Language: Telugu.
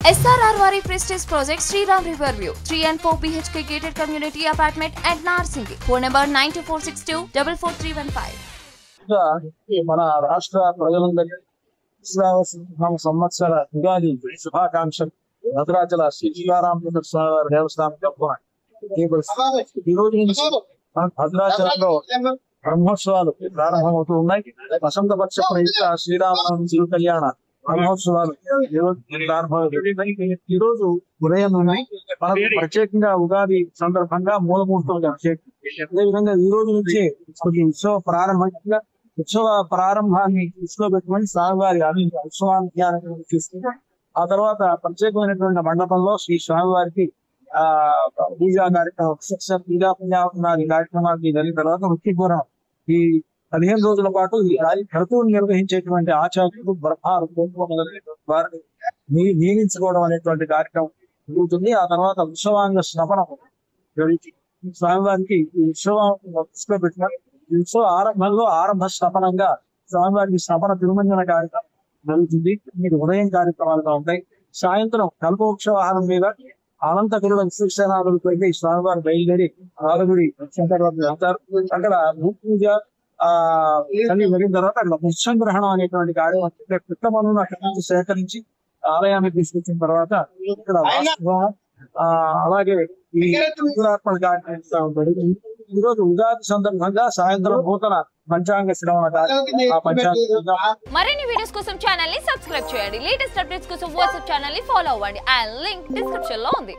SRR Vari Prestige Project Sriram Riverview 3 and 4 BHK gated community apartment at Narsingi. Phone number 92462 44315. మన రాష్ట్ర ప్రజలందరికీ సంవత్సర ఉగాది శుభాకాంక్షలు. భద్రాచల శ్రీ సీతారామచంద్ర స్వామి వారి దేవస్థానం ఈ రోజు నుంచి భద్రాచలంలో బ్రహ్మోత్సవాలు ప్రారంభమవుతూ ఉన్నాయి. వసంత పక్ష ప్రయుక్త శ్రీరామనవమి కళ్యాణ బ్రహ్మోత్సవాలు ప్రారంభమవుతాయి. ఈ రోజు ఉదయం నుండి మనకు ప్రత్యేకంగా ఉగాది సందర్భంగా మూలమూర్తులు అభిషేకం. అదేవిధంగా ఈ రోజు నుంచి ఉత్సవ ప్రారంభాన్ని దృష్టిలో పెట్టుకుని స్వామివారి ఉత్సవాన్ని తీసుకుంటే ఆ తర్వాత ప్రత్యేకమైనటువంటి మండపంలో శ్రీ స్వామివారికి పూజా కార్యక్రమాలు జరిగిన తర్వాత వృత్తిపూర్వం ఈ 15 రోజుల పాటు ఈ క్రతువును నిర్వహించేటువంటి ఆచార్యులు వారిని నియమించుకోవడం అనేటువంటి కార్యక్రమం జరుగుతుంది. ఆ తర్వాత ఉత్సవాంగ స్నపనం స్వామివారికి ఈ ఉత్సవం దృష్టిలో పెట్టిన ఉత్సవ ఆరంభంలో ఆరంభ స్నపనంగా స్వామివారికి స్నపన తిరుమంజన కార్యక్రమం జరుగుతుంది. మీకు ఉదయం కార్యక్రమాలుగా ఉంటాయి. సాయంత్రం కల్పవృక్షవాహనం మీద అనంతగురుల విశ్వనాథులతో ఈ స్వామివారు బయలుదేరి ఆరుగుడి శంకరవారు వెళ్తారు. అక్కడ భూపూజ జరిగిన తర్వాత అక్కడ పుష్పగ్రహణం అనేటువంటి కార్యక్రమం పుట్టమను అక్కడి నుంచి సేకరించి ఆలయాన్ని తీసుకొచ్చిన తర్వాత ఇక్కడ అలాగే ఈ అంకురార్పణ కార్యక్రమం జరిగింది. ఈ రోజు ఉగాది సందర్భంగా సాయంత్రం నూతన పంచాంగ శ్రవణ మరిన్ని వీడియోస్ కోసం ఛానల్ ని సబ్స్క్రైబ్ చేయండి. లేటెస్ట్ అప్డేట్స్ కోసం వాట్సాప్ ఛానల్ ని ఫాలో అవ్వండి. ఆ లింక్ డిస్క్రిప్షన్ లో ఉంది.